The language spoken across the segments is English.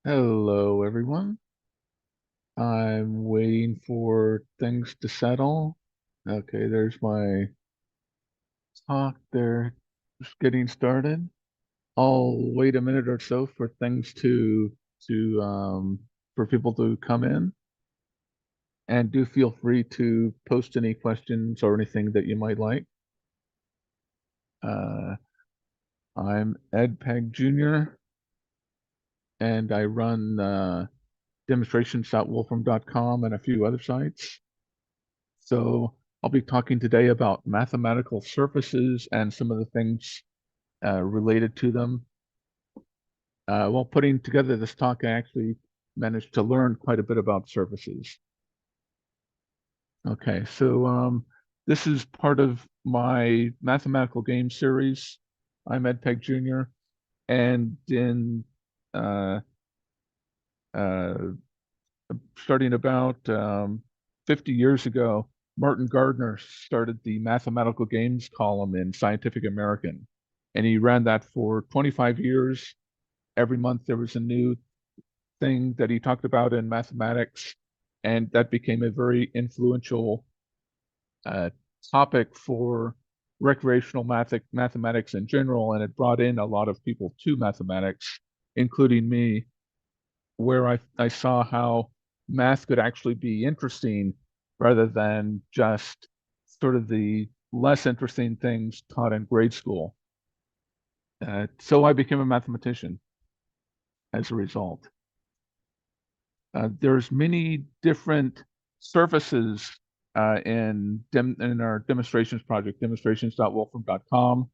Hello, everyone. I'm waiting for things to settle. Okay, there's my talk there, just getting started. I'll wait a minute or so for things to for people to come in, and do feel free to post any questions or anything that you might like. Uh, I'm Ed Pegg Jr. and I run demonstrations.wolfram.com and a few other sites. So I'll be talking today about mathematical surfaces and some of the things related to them. While putting together this talk, I actually managed to learn quite a bit about surfaces. Okay, so this is part of my mathematical game series. I'm Ed Pegg Jr. And in uh, uh, starting about 50 years ago, Martin Gardner started the mathematical games column in Scientific American. And he ran that for 25 years. Every month there was a new thing that he talked about in mathematics. And that became a very influential uh, topic for recreational mathematics in general. And it brought in a lot of people to mathematics, including me, where I saw how math could actually be interesting rather than just sort of the less interesting things taught in grade school. So I became a mathematician as a result. There's many different surfaces in our demonstrations project, demonstrations.wolfram.com.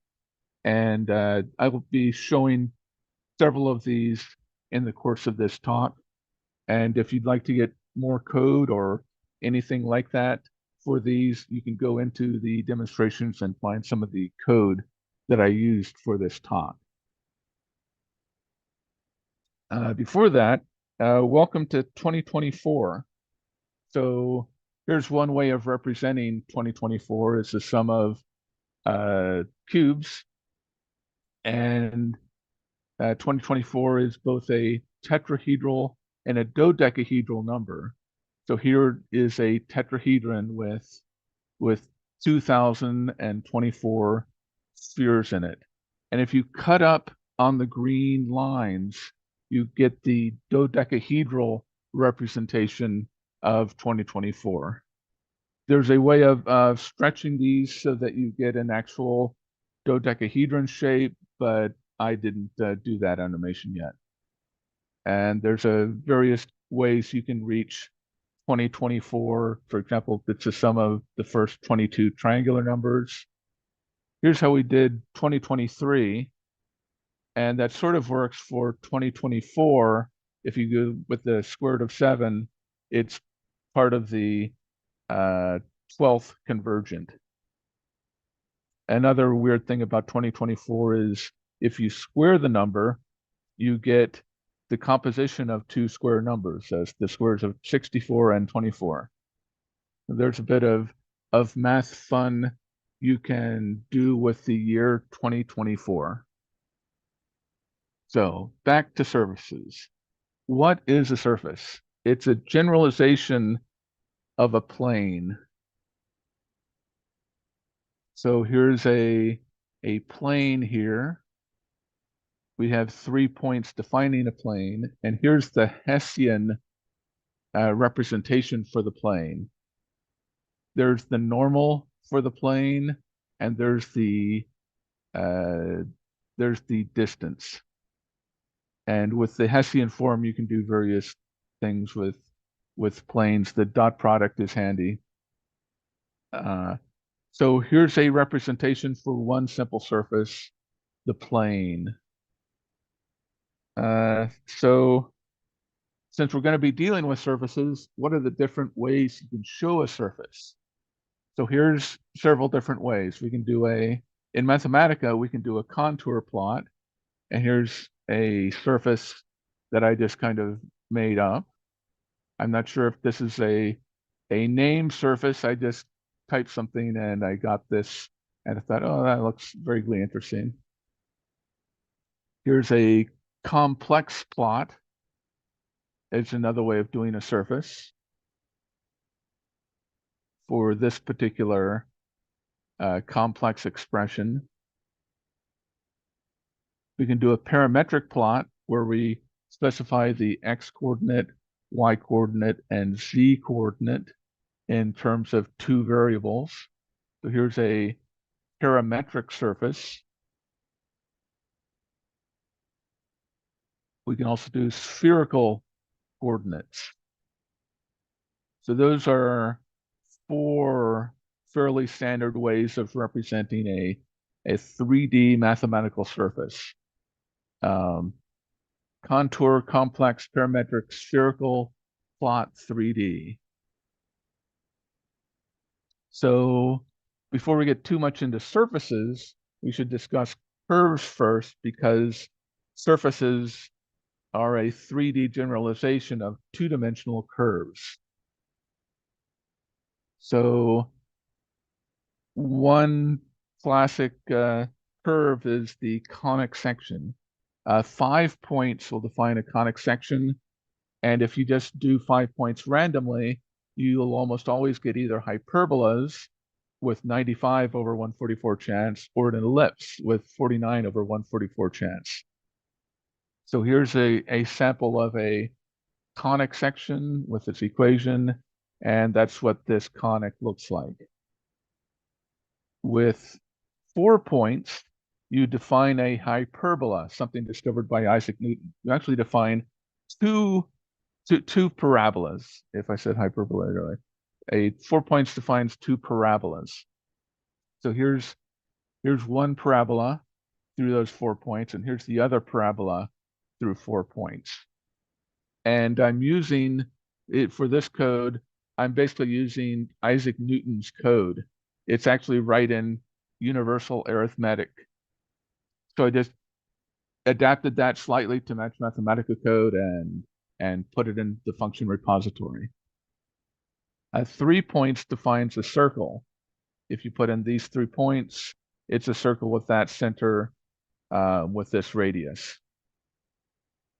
And I will be showing several of these in the course of this talk. And if you'd like to get more code or anything like that for these, you can go into the demonstrations and find some of the code that I used for this talk. Before that, welcome to 2024. So here's one way of representing 2024 is the sum of cubes. And 2024 is both a tetrahedral and a dodecahedral number. So here is a tetrahedron with 2024 spheres in it. And if you cut up on the green lines, you get the dodecahedral representation of 2024. There's a way of stretching these so that you get an actual dodecahedron shape, but I didn't do that animation yet. And there's various ways you can reach 2024. For example, it's the sum of the first 22 triangular numbers. Here's how we did 2023. And that sort of works for 2024. If you go with the square root of 7, it's part of the 12th convergent. Another weird thing about 2024 is if you square the number, you get the composition of two square numbers as the squares of 64 and 24. There's a bit of math fun you can do with the year 2024. So back to surfaces. What is a surface? It's a generalization of a plane. So here's a plane here. We have 3 points defining a plane, and here's the Hessian representation for the plane. There's the normal for the plane, and there's the distance. And with the Hessian form, you can do various things with planes. The dot product is handy. So here's a representation for one simple surface, the plane. So since we're going to be dealing with surfaces, what are the different ways you can show a surface? So here's several different ways. We can do in Mathematica, we can do a contour plot. And here's a surface that I just kind of made up. I'm not sure if this is a named surface. I just typed something and I got this and I thought, oh, that looks vaguely interesting. Here's a complex plot. is another way of doing a surface for this particular complex expression. We can do a parametric plot where we specify the x-coordinate, y-coordinate, and z-coordinate in terms of two variables. So here's a parametric surface. We can also do spherical coordinates. So those are four fairly standard ways of representing a 3D mathematical surface. Contour, complex, parametric, spherical, plot, 3D. So before we get too much into surfaces, we should discuss curves first, because surfaces are a 3D generalization of two-dimensional curves. So one classic curve is the conic section. 5 points will define a conic section, and if you just do 5 points randomly, you'll almost always get either hyperbolas with 95 over 144 chance, or an ellipse with 49 over 144 chance. So here's a sample of a conic section with its equation, and that's what this conic looks like. With 4 points, you define a hyperbola, something discovered by Isaac Newton. You actually define two parabolas. If I said hyperbola earlier, 4 points defines two parabolas. So here's one parabola through those 4 points, and here's the other parabola through 4 points. And I'm using it for this code. I'm basically using Isaac Newton's code. It's actually right in universal arithmetic. So I just adapted that slightly to match Mathematica code and put it in the function repository. 3 points defines a circle. If you put in these 3 points, it's a circle with that center with this radius.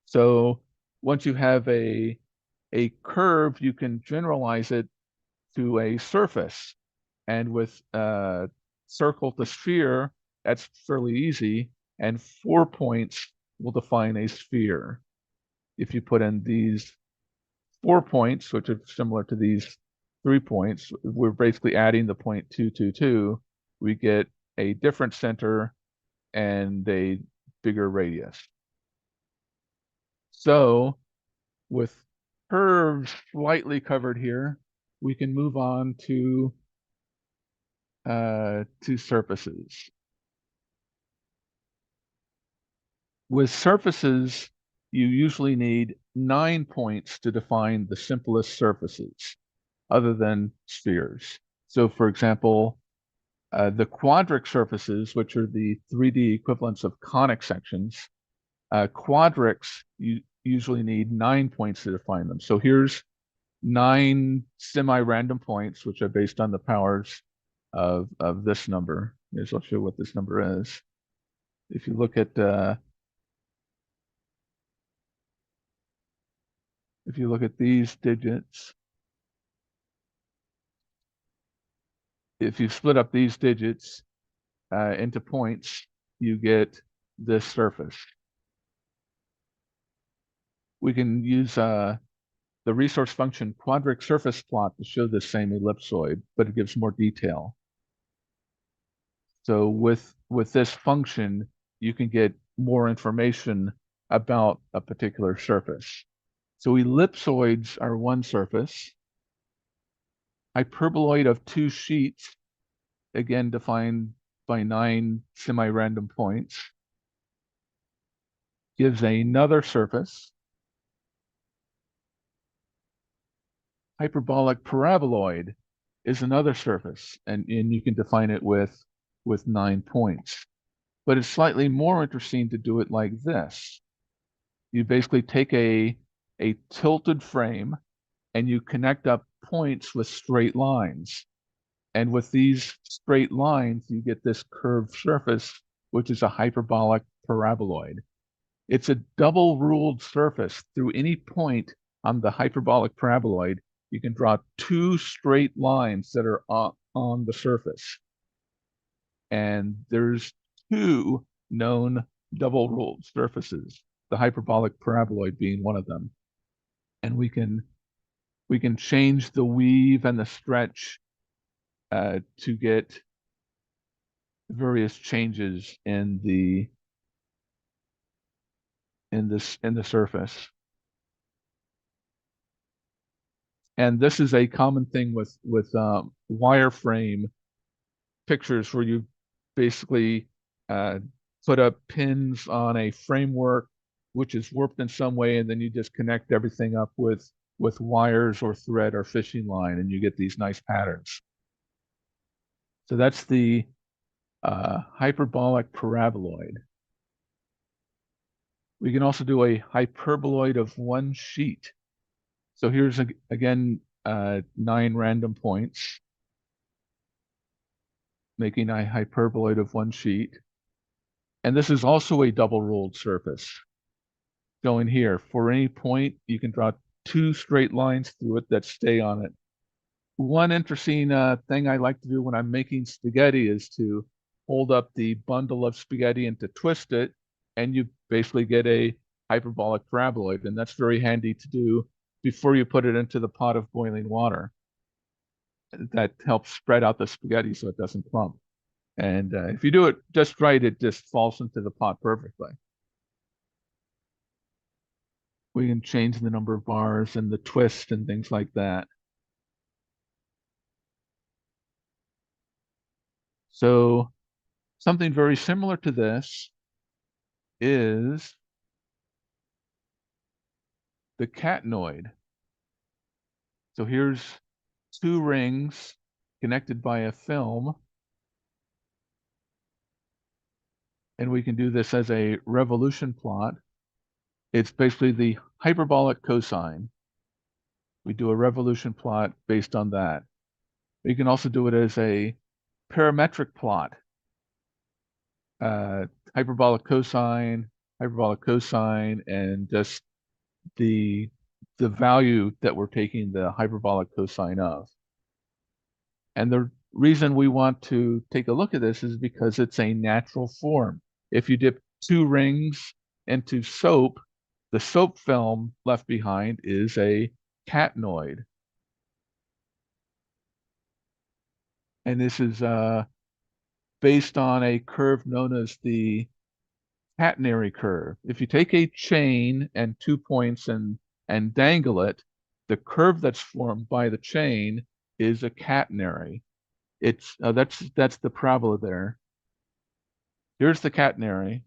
So once you have a curve, you can generalize it to a surface. And with circle to sphere, that's fairly easy. And 4 points will define a sphere. If you put in these 4 points, which are similar to these 3 points, we're basically adding the point 222. We get a different center and a bigger radius. So with curves slightly covered here, we can move on to surfaces. With surfaces, you usually need 9 points to define the simplest surfaces, other than spheres. So for example, the quadric surfaces, which are the 3D equivalents of conic sections, quadrics, you usually need 9 points to define them. So here's 9 semi-random points, which are based on the powers of this number. Here's, I'll show you what this number is. If you look at these digits, if you split up these digits into points, you get this surface. We can use the resource function quadric surface plot to show the same ellipsoid, but it gives more detail. So with this function, you can get more information about a particular surface. So ellipsoids are one surface. Hyperboloid of 2 sheets, again defined by 9 semi-random points, gives another surface. Hyperbolic paraboloid is another surface, and you can define it with 9 points. But it's slightly more interesting to do it like this. You basically take a tilted frame and you connect up points with straight lines. And with these straight lines, you get this curved surface, which is a hyperbolic paraboloid. It's a double ruled surface. Through any point, on the hyperbolic paraboloid, you can draw two straight lines that are on the surface. And there's two known double ruled surfaces, the hyperbolic paraboloid being one of them. And we can change the weave and the stretch to get various changes in the surface. And this is a common thing with wireframe pictures, where you basically uh, put up pins on a framework which is warped in some way, and then you just connect everything up with wires or thread or fishing line, and you get these nice patterns. So that's the hyperbolic paraboloid. We can also do a hyperboloid of one sheet. So here's again 9 random points, making a hyperboloid of one sheet. And this is also a double ruled surface. Going here, for any point, you can draw 2 straight lines through it that stay on it. One interesting thing I like to do when I'm making spaghetti is to hold up the bundle of spaghetti and to twist it, and you basically get a hyperbolic paraboloid, and that's very handy to do before you put it into the pot of boiling water. That helps spread out the spaghetti so it doesn't clump. And if you do it just right, it just falls into the pot perfectly. We can change the number of bars and the twist and things like that. So something very similar to this is the catenoid. So here's 2 rings connected by a film. And we can do this as a revolution plot. It's basically the hyperbolic cosine. We do a revolution plot based on that. You can also do it as a parametric plot. Hyperbolic cosine, and just the value that we're taking the hyperbolic cosine of. And the reason we want to take a look at this is because it's a natural form. If you dip 2 rings into soap, the soap film left behind is a catenoid. And this is based on a curve known as the catenary curve. If you take a chain and 2 points and dangle it, the curve that's formed by the chain is a catenary. It's that's the parabola there. Here's the catenary.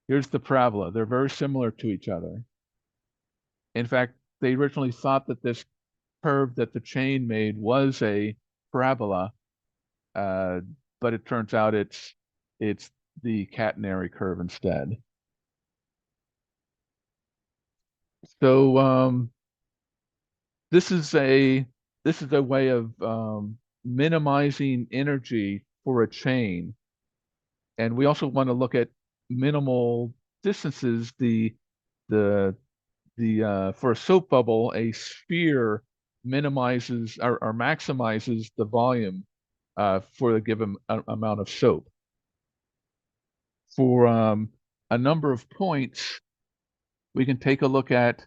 Here's the parabola. They're very similar to each other. In fact, they originally thought that this curve that the chain made was a parabola, but it turns out it's the catenary curve instead. So this is a way of minimizing energy for a chain, and we also want to look at minimal distances. The for a soap bubble, a sphere minimizes or maximizes the volume for the given amount of soap. For a number of points, we can take a look at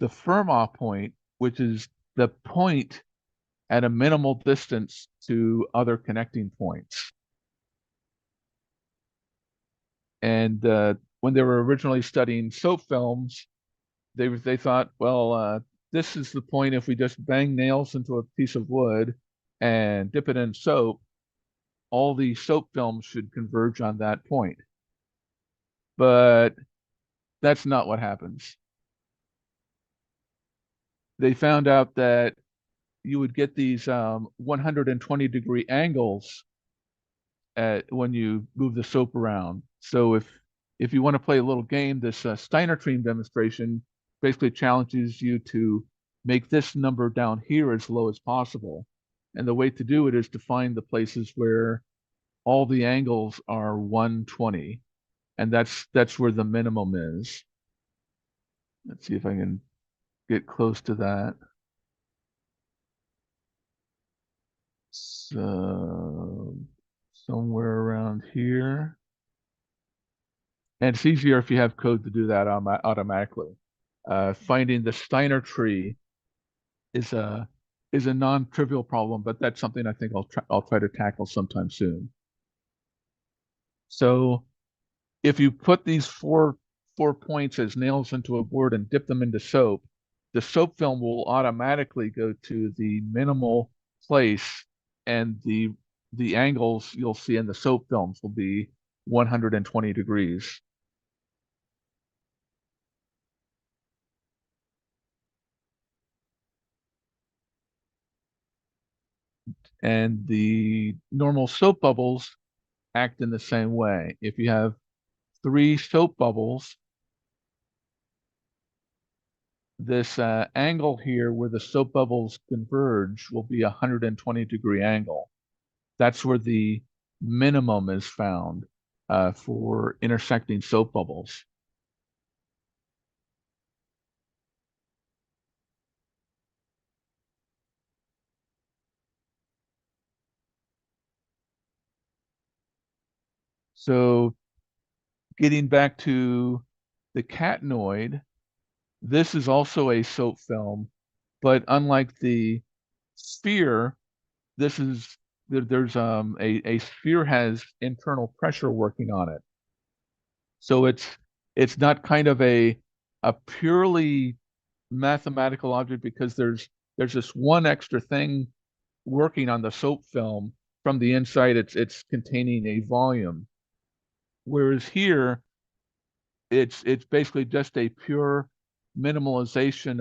the Fermat point, which is the point at a minimal distance to other connecting points. And when they were originally studying soap films, they thought, well, this is the point. If we just bang nails into a piece of wood and dip it in soap, all the soap films should converge on that point. But that's not what happens. They found out that you would get these 120-degree angles when you move the soap around. So if you want to play a little game, this Steiner tree demonstration basically challenges you to make this number down here as low as possible. And the way to do it is to find the places where all the angles are 120, and that's where the minimum is. Let's see if I can get close to that. So somewhere around here. And it's easier if you have code to do that automatically. Finding the Steiner tree is a non-trivial problem, but that's something I think I'll try to tackle sometime soon. So if you put these four points as nails into a board and dip them into soap, the soap film will automatically go to the minimal place, and the angles you'll see in the soap films will be 120 degrees. And the normal soap bubbles act in the same way. If you have three soap bubbles, this angle here where the soap bubbles converge will be a 120-degree angle. That's where the minimum is found for intersecting soap bubbles. So getting back to the catenoid, this is also a soap film, but unlike the sphere, this is there's a sphere has internal pressure working on it. So it's not kind of a purely mathematical object because there's this one extra thing working on the soap film. From the inside it's containing a volume. Whereas here it's basically just a pure minimalization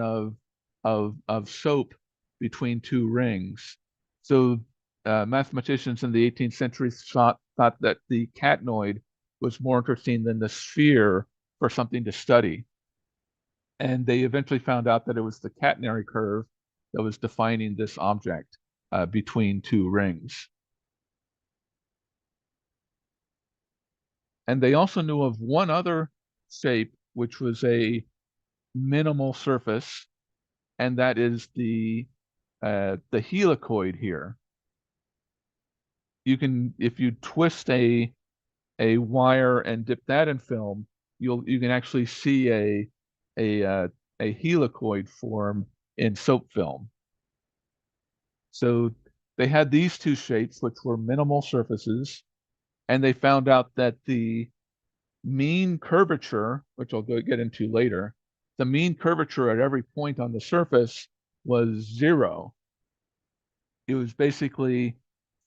of soap between two rings. So mathematicians in the 18th century thought that the catenoid was more interesting than the sphere for something to study. And they eventually found out that it was the catenary curve that was defining this object between two rings. And they also knew of one other shape, which was a minimal surface, and that is the helicoid here. You can, if you twist a wire and dip that in film, you can actually see a helicoid form in soap film. So they had these two shapes, which were minimal surfaces, and they found out that the mean curvature, which I'll get into later, the mean curvature at every point on the surface was 0. It was basically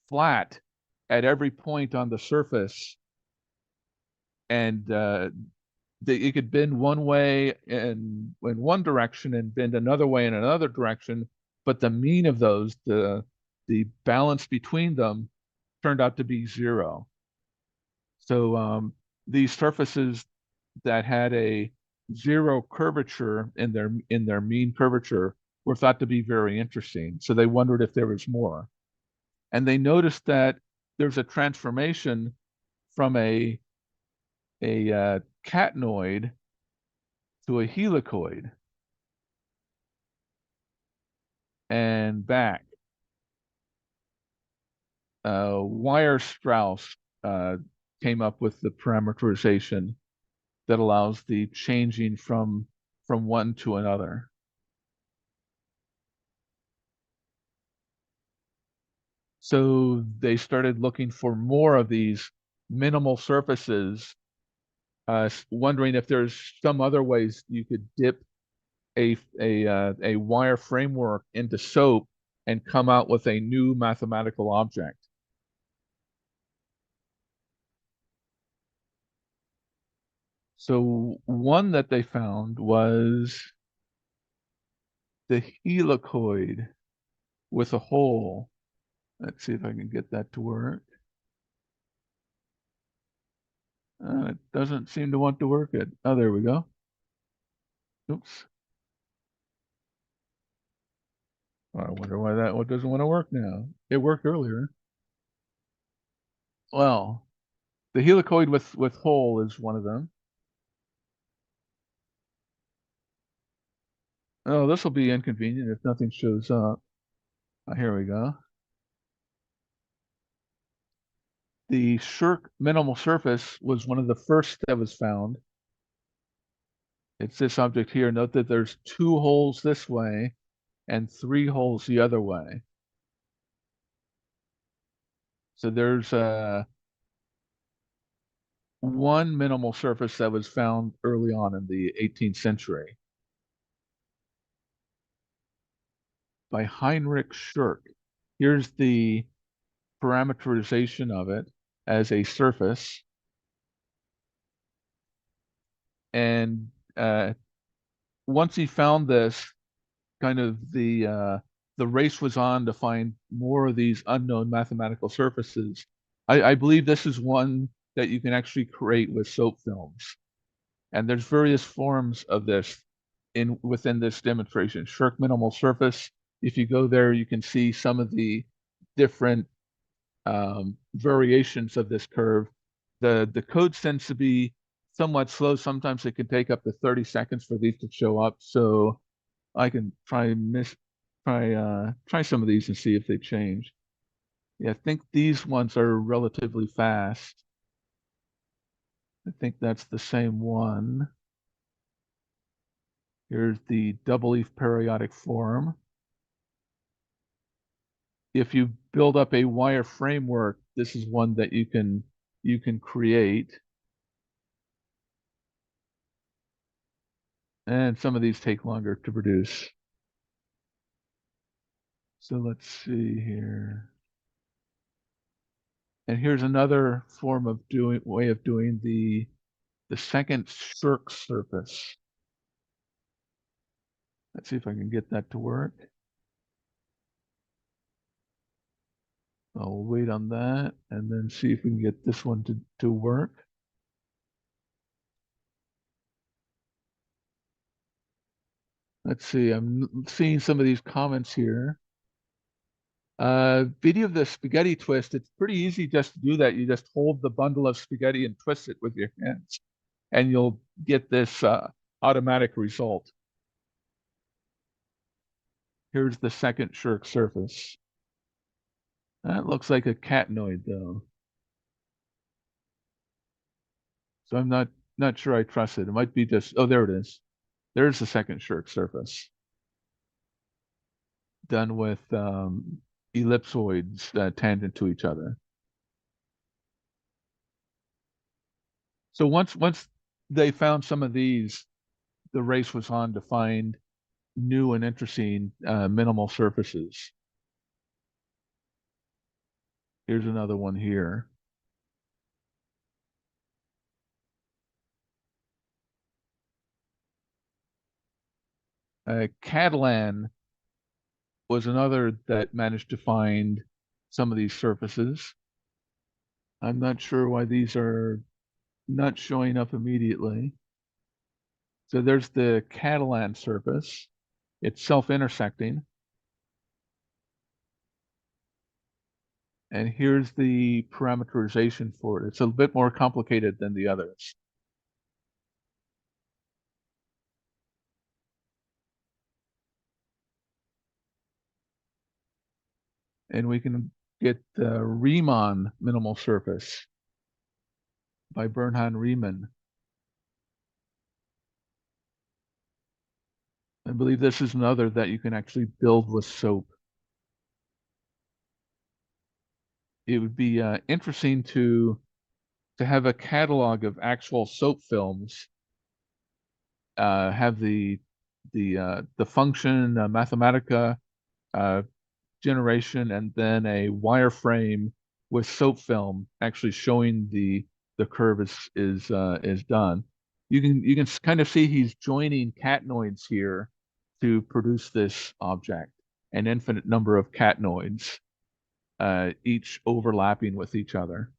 flat at every point on the surface, and it could bend one way in one direction and bend another way in another direction, but the mean of those, the balance between them, turned out to be 0. So these surfaces that had a 0 curvature in their mean curvature were thought to be very interesting. So they wondered if there was more. And they noticed that there's a transformation from a catenoid to a helicoid and back. Weierstrass came up with the parameterization that allows the changing from one to another. So they started looking for more of these minimal surfaces, wondering if there's some other ways you could dip a wire framework into soap and come out with a new mathematical object. So one that they found was the helicoid with a hole. Let's see if I can get that to work. It doesn't seem to want to work it. Oh, there we go. Oops. I wonder why that one doesn't want to work now. It worked earlier. Well, the helicoid with hole is one of them. Oh, this will be inconvenient if nothing shows up. Here we go. The Shirk minimal surface was one of the first that was found. It's this object here. Note that there's 2 holes this way and 3 holes the other way. So there's one minimal surface that was found early on in the 18th century by Heinrich Schurk. Here's the parameterization of it as a surface. And once he found this, kind of the race was on to find more of these unknown mathematical surfaces. I believe this is one that you can actually create with soap films. And there's various forms of this within this demonstration. Shirk minimal surface. If you go there, you can see some of the different variations of this curve. The code tends to be somewhat slow. Sometimes it can take up to 30 seconds for these to show up. So I can try some of these and see if they change. Yeah, I think these ones are relatively fast. I think that's the same one. Here's the double leaf periodic form. If you build up a wire framework, this is one that you can create. And some of these take longer to produce. So let's see here. And here's another form of way of doing the second Shirk surface. Let's see if I can get that to work. I'll wait on that and then see if we can get this one to work. Let's see, I'm seeing some of these comments here. Video of the spaghetti twist. It's pretty easy just to do that. You just hold the bundle of spaghetti and twist it with your hands, and you'll get this automatic result. Here's the second Shirk surface. That looks like a catenoid though. So I'm not sure I trust it. It might be just, oh, there it is. There's the second Shirk surface done with ellipsoids tangent to each other. So once they found some of these, the race was on to find new and interesting minimal surfaces. Here's another one here. Catalan was another that managed to find some of these surfaces. I'm not sure why these are not showing up immediately. So there's the Catalan surface. It's self-intersecting. And here's the parameterization for it. It's a bit more complicated than the others. And we can get the Riemann minimal surface by Bernhard Riemann. I believe this is another that you can actually build with soap. It would be interesting to have a catalog of actual soap films, have the function Mathematica generation, and then a wireframe with soap film actually showing the curve is done. You can kind of see he's joining catenoids here to produce this object, an infinite number of catenoids, each overlapping with each other.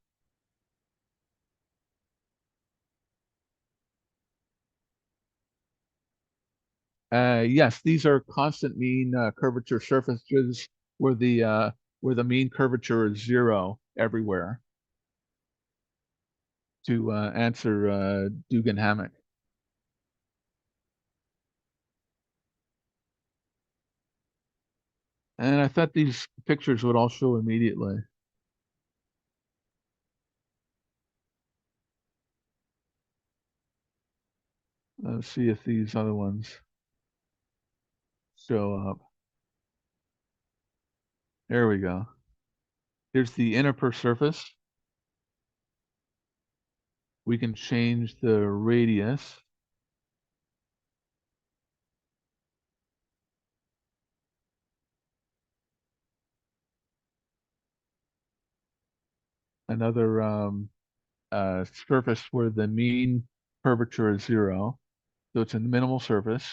Yes, these are constant mean curvature surfaces where the mean curvature is 0 everywhere. To answer Dugan Hammock. And I thought these pictures would all show immediately. Let's see if these other ones show up. There we go. Here's the inner surface. We can change the radius. Another surface where the mean curvature is 0. So it's a minimal surface.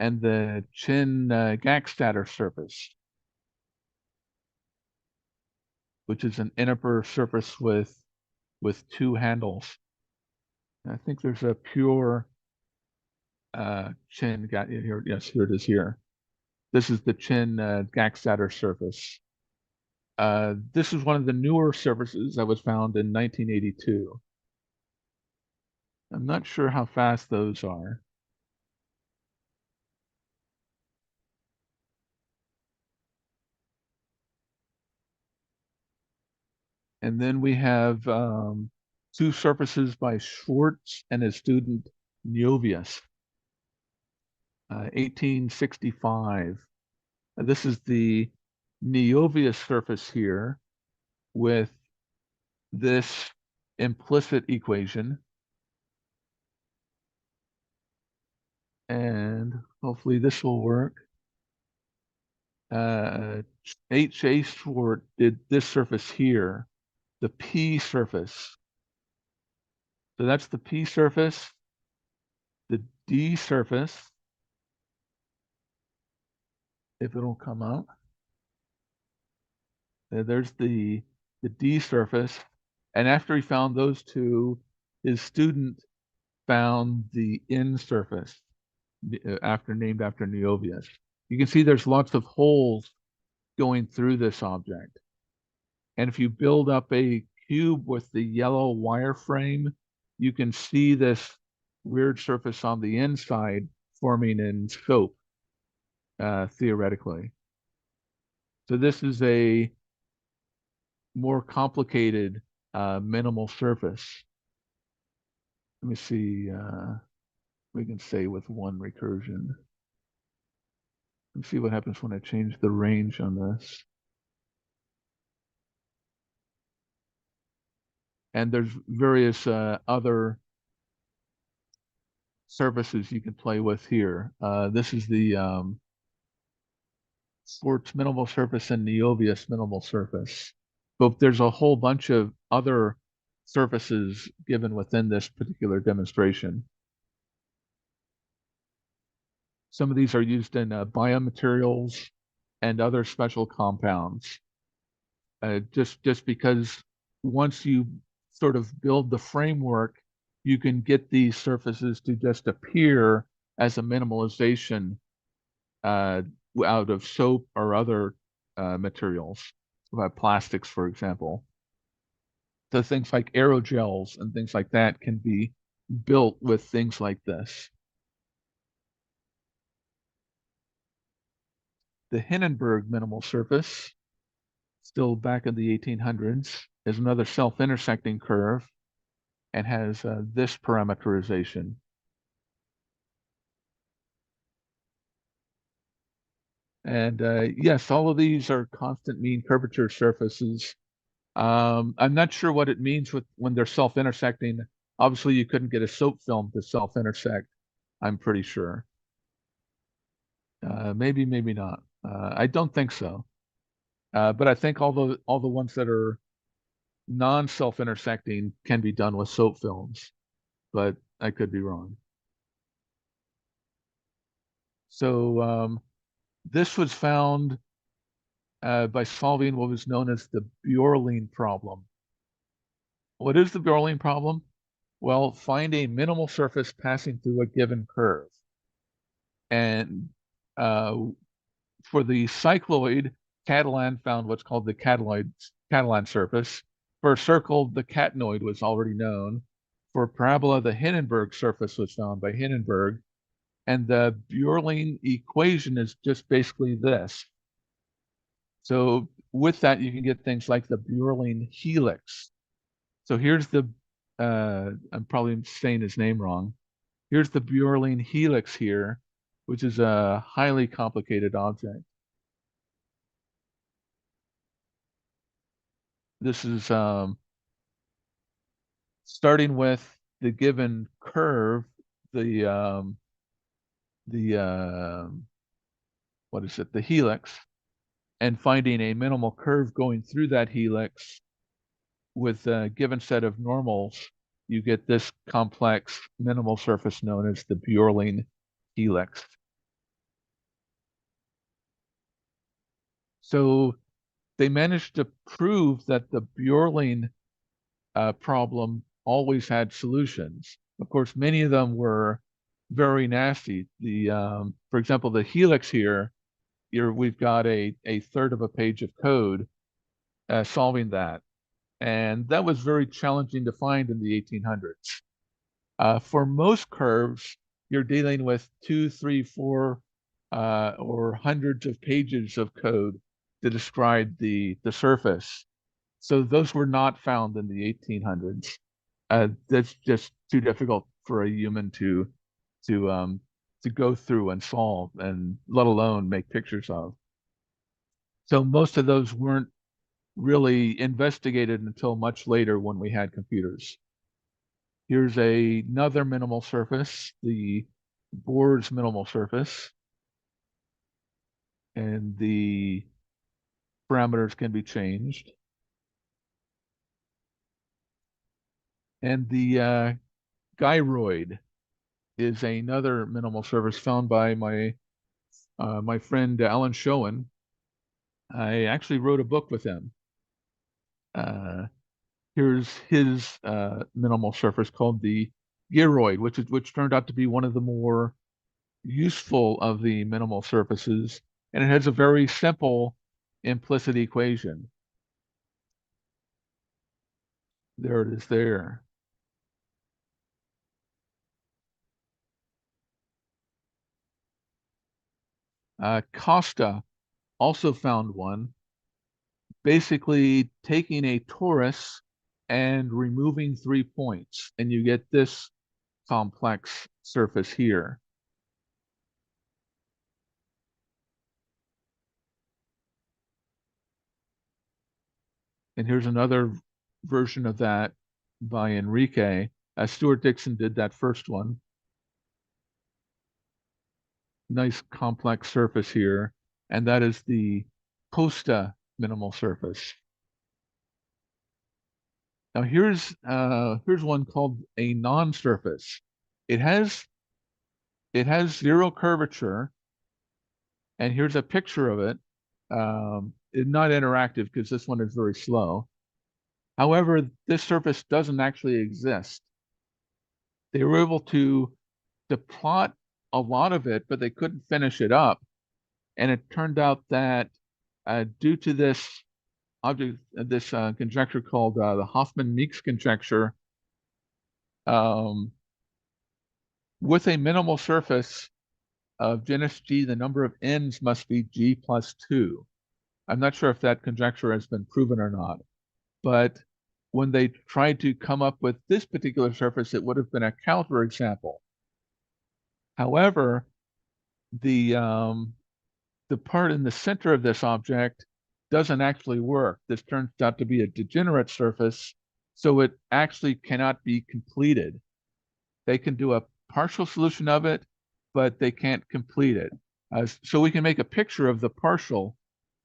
And the chin Gackstatter surface, which is an inner surface with two handles. I think there's a pure chin here. Yes, here it is here. This is the chin Gackstatter surface. This is one of the newer surfaces that was found in 1982. I'm not sure how fast those are. And then we have two surfaces by Schwartz and his student Niovius, 1865. This is the Niovius surface here with this implicit equation. And hopefully this will work. H.A. Schwartz did this surface here, the P surface. So that's the P surface, the D surface, if it'll come out. There's the D surface. And after he found those two, his student found the N surface named after Niovius. You can see there's lots of holes going through this object. And if you build up a cube with the yellow wire frame, you can see this weird surface on the inside forming in scope, theoretically. So this is a more complicated minimal surface. Let me see, we can say with one recursion. Let's see what happens when I change the range on this. And there's various other surfaces you can play with here. This is the Schwartz minimal surface and Niovius minimal surface. But there's a whole bunch of other surfaces given within this particular demonstration. Some of these are used in biomaterials and other special compounds. Just because once you sort of build the framework, you can get these surfaces to just appear as a minimalization out of soap or other materials, plastics, for example. So things like aerogels and things like that can be built with things like this. The Hindenburg minimal surface, still back in the 1800s, is another self-intersecting curve and has this parameterization. And yes, all of these are constant mean curvature surfaces. I'm not sure what it means when they're self-intersecting. Obviously, you couldn't get a soap film to self-intersect, I'm pretty sure. Maybe, maybe not. I don't think so. But I think all the ones that are non-self-intersecting can be done with soap films, but I could be wrong. So this was found by solving what was known as the Björling problem. What is the Björling problem? Well, find a minimal surface passing through a given curve. And for the cycloid, Catalan found what's called the Catalan surface. For a circle, the catenoid was already known. For parabola, the Hindenburg surface was found by Hindenburg. And the Björling equation is just basically this. So with that, you can get things like the Björling helix. So here's the, I'm probably saying his name wrong. Here's the Björling helix here, which is a highly complicated object. This is starting with the given curve, the what is it, the helix, and finding a minimal curve going through that helix with a given set of normals, you get this complex minimal surface known as the Björling helix. So they managed to prove that the Björling problem always had solutions. Of course, many of them were very nasty. For example, the helix here, we've got a third of a page of code solving that. And that was very challenging to find in the 1800s. For most curves, you're dealing with 2, 3, 4, or hundreds of pages of code to describe the surface. So those were not found in the 1800s. That's just too difficult for a human to um, to go through and solve, and let alone make pictures of. So most of those weren't really investigated until much later when we had computers. Here's another minimal surface, the Bohr's minimal surface, and the parameters can be changed. And the gyroid is another minimal surface found by my friend Alan Schoen. I actually wrote a book with him. Uh, Here's his minimal surface called the gyroid, which turned out to be one of the more useful of the minimal surfaces, and it has a very simple implicit equation. There it is there. Costa also found one, basically taking a torus and removing 3 points, and you get this complex surface here. And here's another version of that by Enrique. Stuart Dixon did that first one. Nice complex surface here. And that is the Costa minimal surface. Now here's one called a non-surface. It has zero curvature, and here's a picture of it. It's not interactive because this one is very slow. However, this surface doesn't actually exist. They were able to plot a lot of it, but they couldn't finish it up. And it turned out that due to this object, this conjecture called the Hoffman-Meeks conjecture, um, with a minimal surface of genus G, the number of n's must be G plus 2. I'm not sure if that conjecture has been proven or not, but when they tried to come up with this particular surface, it would have been a counterexample. However, the part in the center of this object doesn't actually work. This turns out to be a degenerate surface, so it actually cannot be completed. They can do a partial solution of it, but they can't complete it. So we can make a picture of the partial,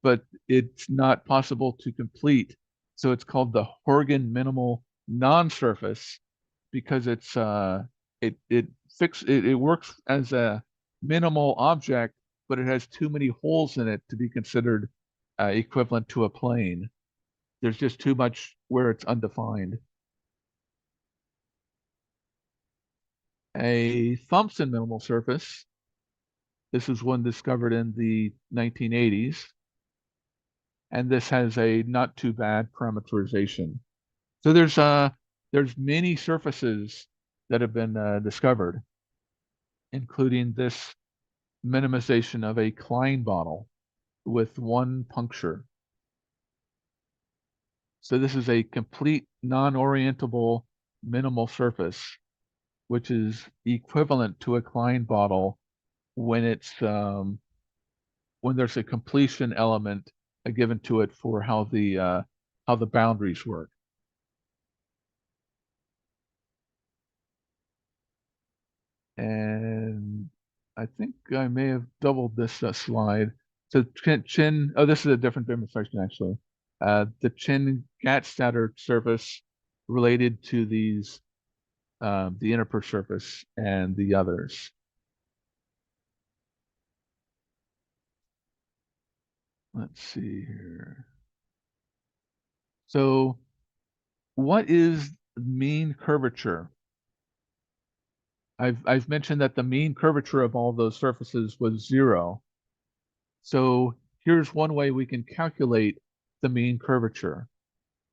but it's not possible to complete. So it's called the Horgan minimal non-surface because it works as a minimal object, but it has too many holes in it to be considered equivalent to a plane. There's just too much where it's undefined. A Thompson minimal surface. This is one discovered in the 1980s. And this has a not too bad parameterization. So there's many surfaces that have been discovered, including this minimization of a Klein bottle with one puncture. So this is a complete non-orientable minimal surface, which is equivalent to a Klein bottle when it's when there's a completion element given to it for how the boundaries work. And I think I may have doubled this slide. So chin, oh, this is a different demonstration actually. The chin Gattstatter surface related to these, the inner surface and the others. Let's see here. So what is mean curvature? I've mentioned that the mean curvature of all those surfaces was 0. So here's one way we can calculate the mean curvature.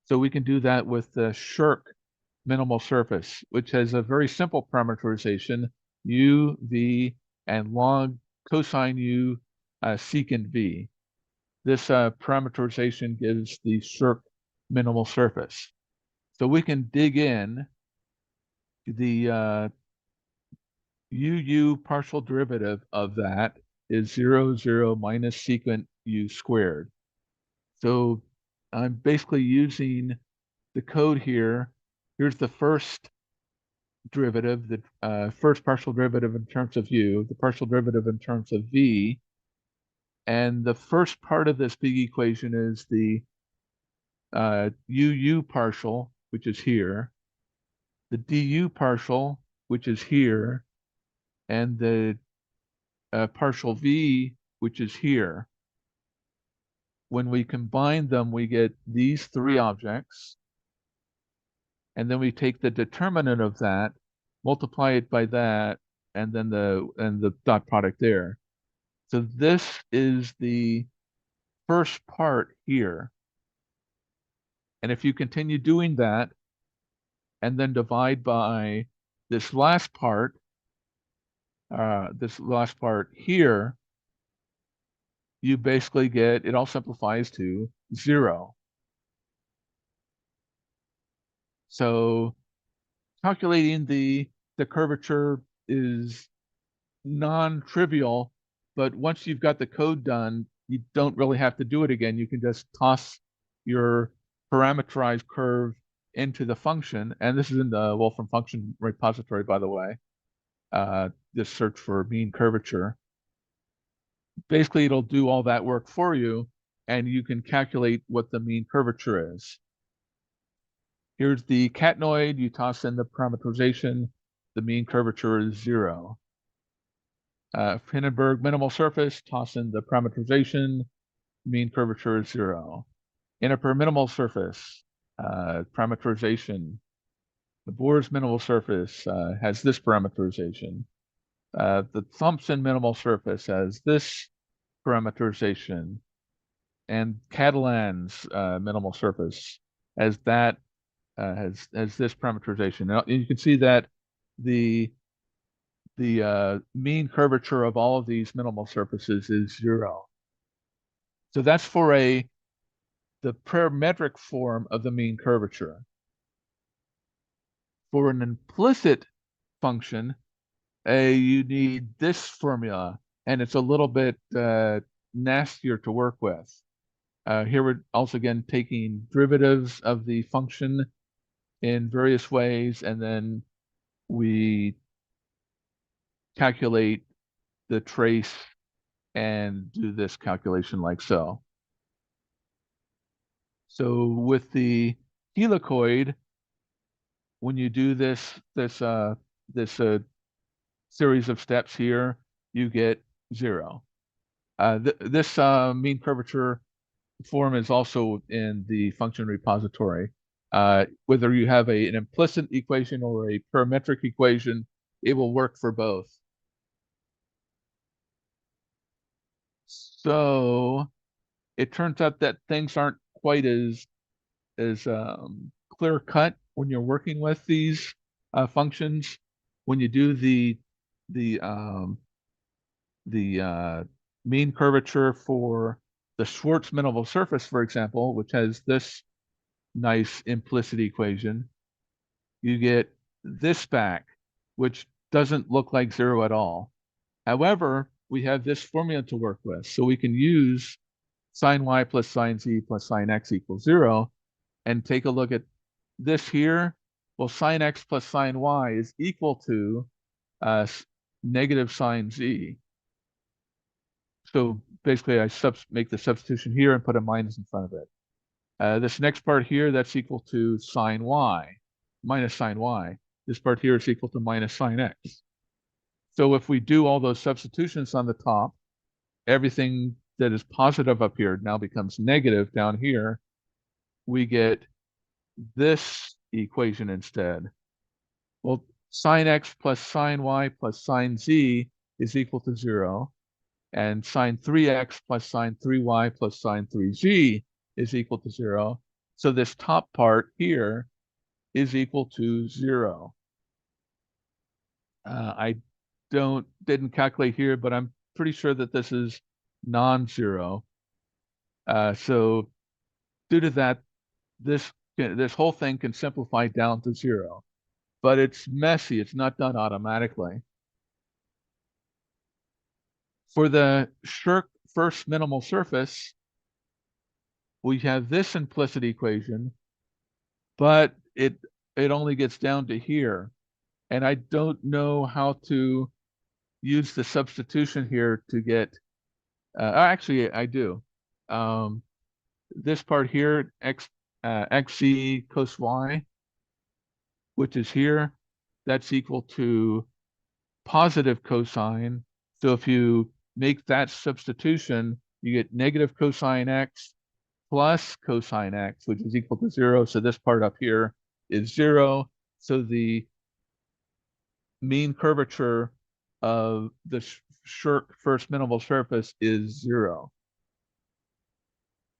So we can do that with the Shirk minimal surface, which has a very simple parameterization, u, v, and log cosine u secant v. This parameterization gives the Shirk minimal surface. So we can dig in the UU partial derivative of that is 0, 0 minus secant u squared. So I'm basically using the code here. Here's the first derivative, the first partial derivative in terms of u, the partial derivative in terms of v, and the first part of this big equation is the UU partial, which is here, the DU partial, which is here, and the partial V, which is here. When we combine them, we get these three objects, and then we take the determinant of that, multiply it by that, and then the dot product there. So this is the first part here. And if you continue doing that, and then divide by this last part here, you basically get, it all simplifies to 0. So calculating the curvature is non-trivial, but once you've got the code done, you don't really have to do it again. You can just toss your parameterized curve into the function, and this is in the Wolfram function repository, by the way. Just search for mean curvature. Basically, it'll do all that work for you, and you can calculate what the mean curvature is. Here's the catenoid. You toss in the parameterization. The mean curvature is 0. Hindenburg minimal surface, toss in the parameterization. Mean curvature is 0. Inner minimal surface, parameterization. The Bohr's minimal surface has this parameterization. The Thompson minimal surface has this parameterization. And Catalan's minimal surface as that has this parameterization. Now you can see that the mean curvature of all of these minimal surfaces is 0. So that's for the parametric form of the mean curvature. For an implicit function, you need this formula, and it's a little bit nastier to work with. Here we're also again taking derivatives of the function in various ways, and then we calculate the trace and do this calculation like so. So with the helicoid, when you do this series of steps here, you get 0. This mean curvature form is also in the function repository. Whether you have an implicit equation or a parametric equation, it will work for both. So it turns out that things aren't quite as clear cut when you're working with these functions. When you do the mean curvature for the Schwartz minimal surface, for example, which has this nice implicit equation. You get this back, which doesn't look like zero at all. However, we have this formula to work with, so we can use sine y plus sine z plus sine x equals zero, and take a look at this here. Well, sine x plus sine y is equal to negative sine z. So basically, I make the substitution here and put a minus in front of it. This next part here, that's equal to sine y, minus sine y. This part here is equal to minus sine x. So if we do all those substitutions on the top, everything that is positive up here now becomes negative down here. We get this equation instead. Well, sine x plus sine y plus sine z is equal to 0. And sine 3x plus sine 3y plus sine 3z is equal to 0. So this top part here is equal to 0. I didn't calculate here, but I'm pretty sure that this is non-zero. So due to that, this whole thing can simplify down to 0. But it's messy. It's not done automatically. For the Shirk first minimal surface, we have this implicit equation, but it only gets down to here. And I don't know how to use the substitution here to get, actually I do. This part here, xc cos y, which is here, that's equal to positive cosine. So if you make that substitution, you get negative cosine x plus cosine x, which is equal to 0. So this part up here is 0. So the mean curvature of the Shirk first minimal surface is 0.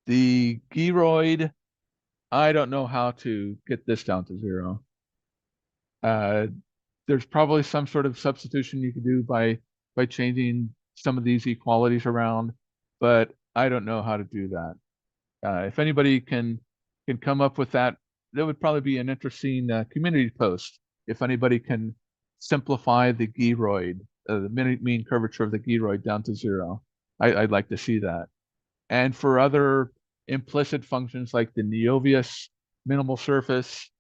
The gyroid, I don't know how to get this down to 0. There's probably some sort of substitution you can do by changing some of these equalities around, but I don't know how to do that. If anybody can come up with that, that would probably be an interesting community post. If anybody can simplify the gyroid, the mean curvature of the gyroid down to 0, I'd like to see that. And for other implicit functions like the Neovius minimal surface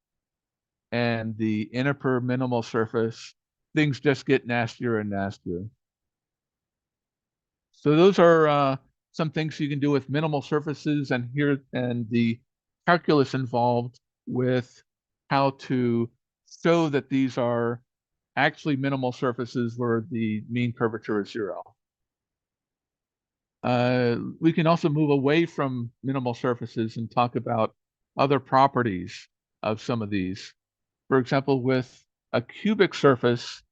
and the Inniper minimal surface, things just get nastier and nastier. So those are some things you can do with minimal surfaces, and the calculus involved with how to show that these are actually minimal surfaces where the mean curvature is 0. We can also move away from minimal surfaces and talk about other properties of some of these. For example, with a cubic surface,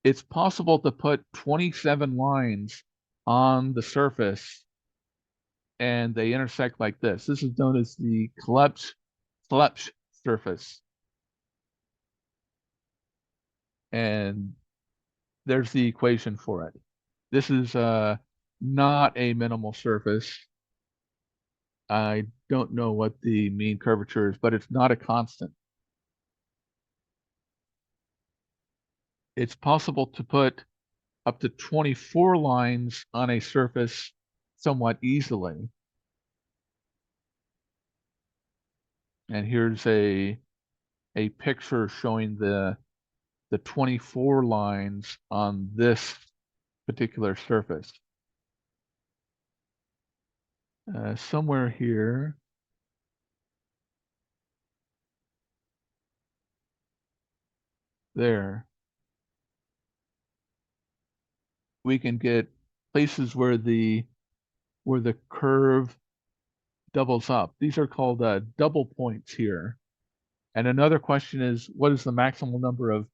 it's possible to put 27 lines on the surface and they intersect like this. This is known as the Klebsch surface. And there's the equation for it. This is not a minimal surface. I don't know what the mean curvature is, but it's not a constant. It's possible to put up to 24 lines on a surface somewhat easily. And here's a picture showing the 24 lines on this particular surface. Somewhere here, there, we can get places where the curve doubles up. These are called double points here. And another question is, what is the maximum number of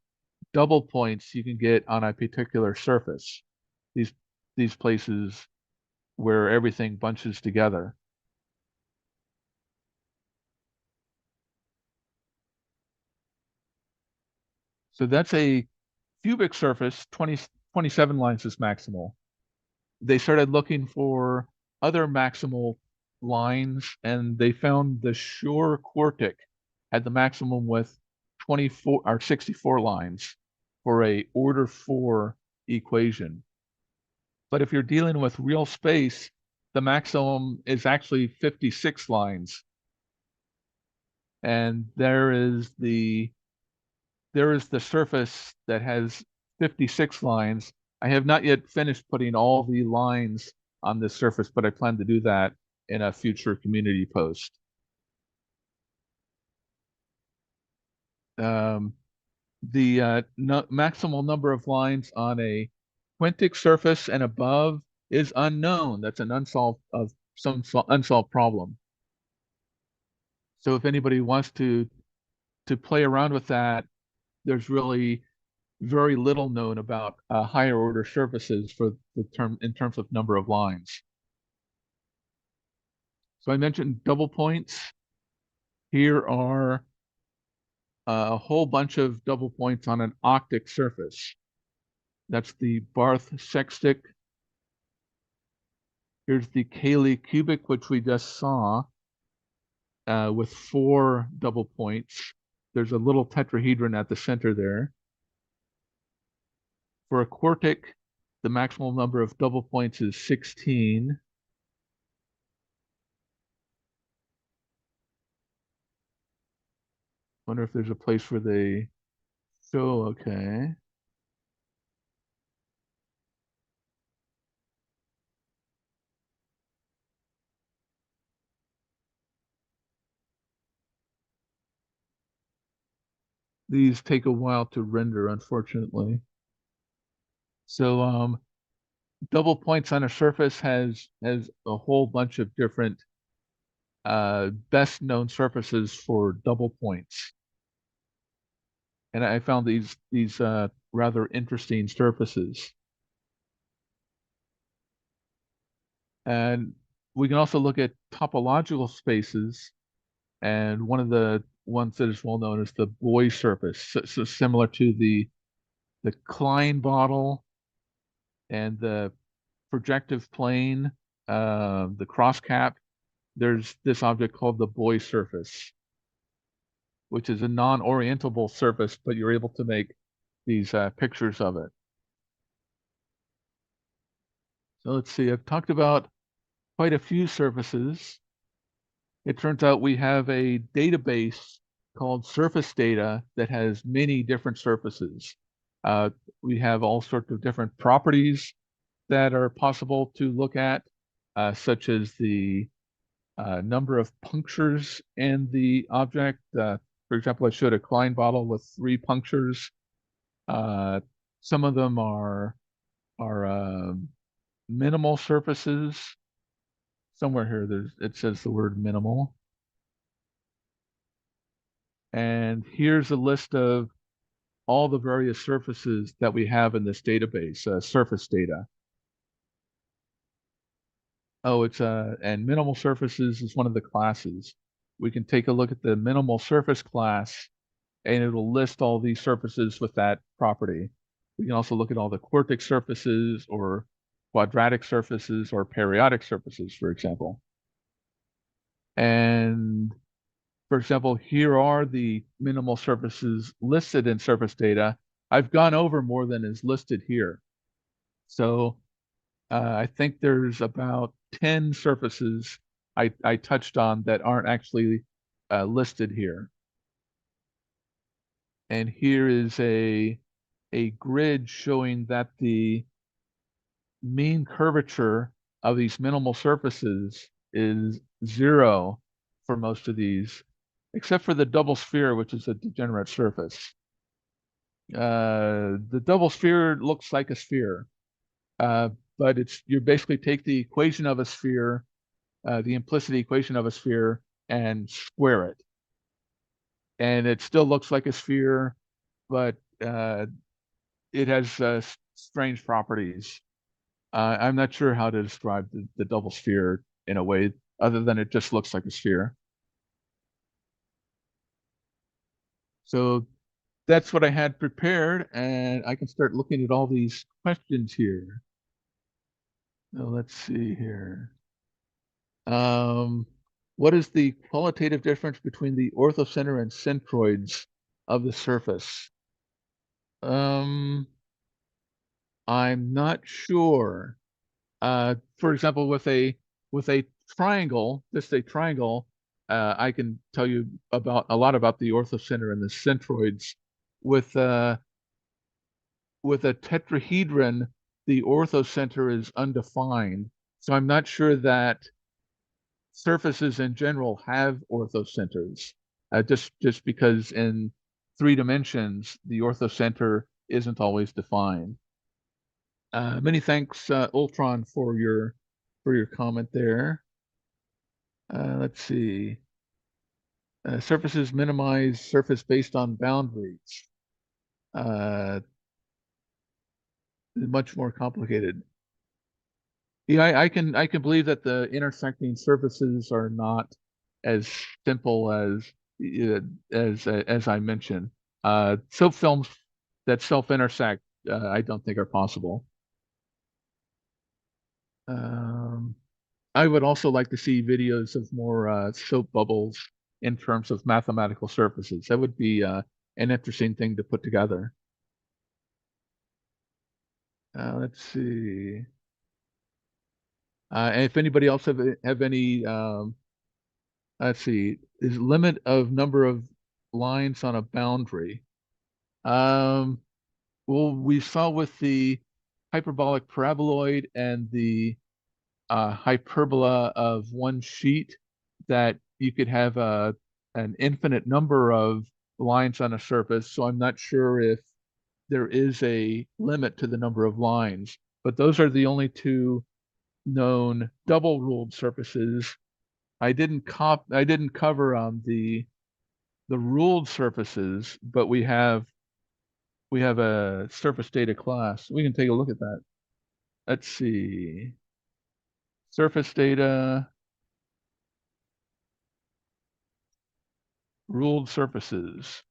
double points you can get on a particular surface? These places where everything bunches together. So that's a cubic surface, 27 lines is maximal. They started looking for other maximal lines, and they found the Shore Quartic had the maximum with 24 or 64 lines for a order 4 equation. But if you're dealing with real space, the maximum is actually 56 lines. And there is the surface that has 56 lines. I have not yet finished putting all the lines on this surface, but I plan to do that in a future community post. Um, the maximal number of lines on a quintic surface and above is unknown. That's an unsolved problem. So if anybody wants to play around with that, there's really very little known about higher order surfaces for the term in terms of number of lines. So I mentioned double points. Here are a whole bunch of double points on an octic surface. That's the Barth sextic. Here's the Cayley cubic, which we just saw with 4 double points. There's a little tetrahedron at the center there. For a quartic, the maximum number of double points is 16. Wonder if there's a place where they show, okay. These take a while to render, unfortunately. So double points on a surface has a whole bunch of different best known surfaces for double points. And I found these rather interesting surfaces. And we can also look at topological spaces. And one of the ones that is well known is the Boy surface. So similar to the Klein bottle and the projective plane, the cross cap. There's this object called the Boy surface, which is a non-orientable surface, but you're able to make these pictures of it. So let's see, I've talked about quite a few surfaces. It turns out we have a database called surface data that has many different surfaces. We have all sorts of different properties that are possible to look at, such as the number of punctures in the object. For example, I showed a Klein bottle with 3 punctures. Some of them are minimal surfaces. Somewhere here, it says the word minimal. And here's a list of all the various surfaces that we have in this database, surface data. Oh, and minimal surfaces is one of the classes. We can take a look at the minimal surface class, and it'll list all these surfaces with that property. We can also look at all the quartic surfaces or quadratic surfaces or periodic surfaces, for example. And for example, here are the minimal surfaces listed in surface data. I've gone over more than is listed here. So I think there's about 10 surfaces I touched on that aren't actually listed here. And here is a grid showing that the mean curvature of these minimal surfaces is 0 for most of these, except for the double sphere, which is a degenerate surface. The double sphere looks like a sphere, but you basically take the equation of a sphere, the implicit equation of a sphere, and square it. And it still looks like a sphere, but it has strange properties. I'm not sure how to describe the double sphere in a way other than it just looks like a sphere. So that's what I had prepared, and I can start looking at all these questions here. So let's see here. Um, what is the qualitative difference between the orthocenter and centroids of the surface? Um, I'm not sure. For example, with a triangle, just a triangle, I can tell you about a lot about the orthocenter and the centroids. With with a tetrahedron, the orthocenter is undefined, so I'm not sure that surfaces in general have orthocenters. Just because in 3 dimensions the orthocenter isn't always defined. Many thanks, Ultron, for your comment there. Let's see. Surfaces minimize surface based on boundaries. Uh, much more complicated. Yeah, I can believe that the intersecting surfaces are not as simple as I mentioned. Soap films that self-intersect, I don't think are possible. Um, I would also like to see videos of more soap bubbles in terms of mathematical surfaces. That would be an interesting thing to put together. Let's see. And if anybody else have any, let's see, is limit of number of lines on a boundary. Um, well, we saw with the hyperbolic paraboloid and the hyperbola of one sheet that you could have an infinite number of lines on a surface. So I'm not sure if there is a limit to the number of lines, but those are the only two known double ruled surfaces. I didn't cover the ruled surfaces, but we have a surface data class. We can take a look at that. Let's see. Surface data, ruled surfaces.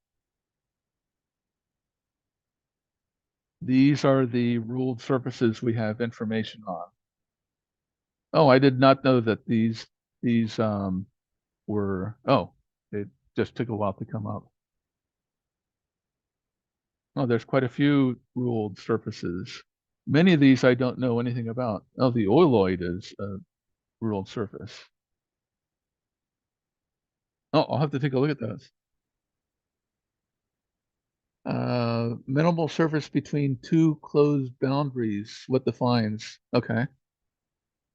These are the ruled surfaces we have information on. Oh, I did not know that these were, oh, it just took a while to come up. Oh, there's quite a few ruled surfaces. Many of these I don't know anything about. Oh, the oiloid is a ruled surface. Oh, I'll have to take a look at those. Minimal surface between two closed boundaries. What defines? Okay.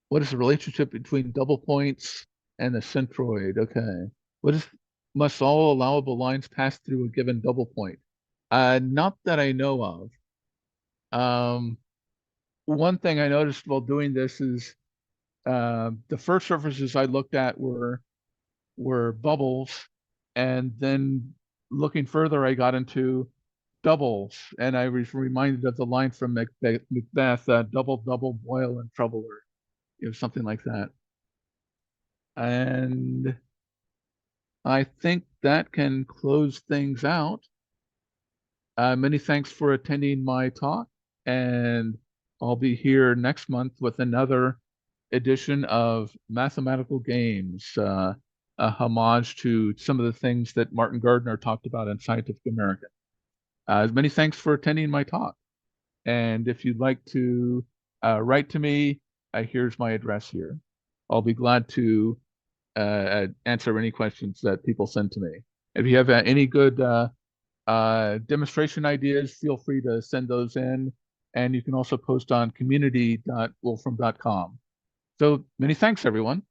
What is the relationship between double points and the centroid? Okay. What is must all allowable lines pass through a given double point? Not that I know of. Um, one thing I noticed while doing this is the first surfaces I looked at were bubbles, and then looking further, I got into doubles, and I was reminded of the line from Macbeth, "Double, double, boil and trouble," or something like that. And I think that can close things out. Many thanks for attending my talk, and I'll be here next month with another edition of Mathematical Games, a homage to some of the things that Martin Gardner talked about in Scientific American. Many thanks for attending my talk. And if you'd like to write to me, here's my address here. I'll be glad to answer any questions that people send to me. If you have any good demonstration ideas, feel free to send those in. And you can also post on community.wolfram.com. So many thanks, everyone.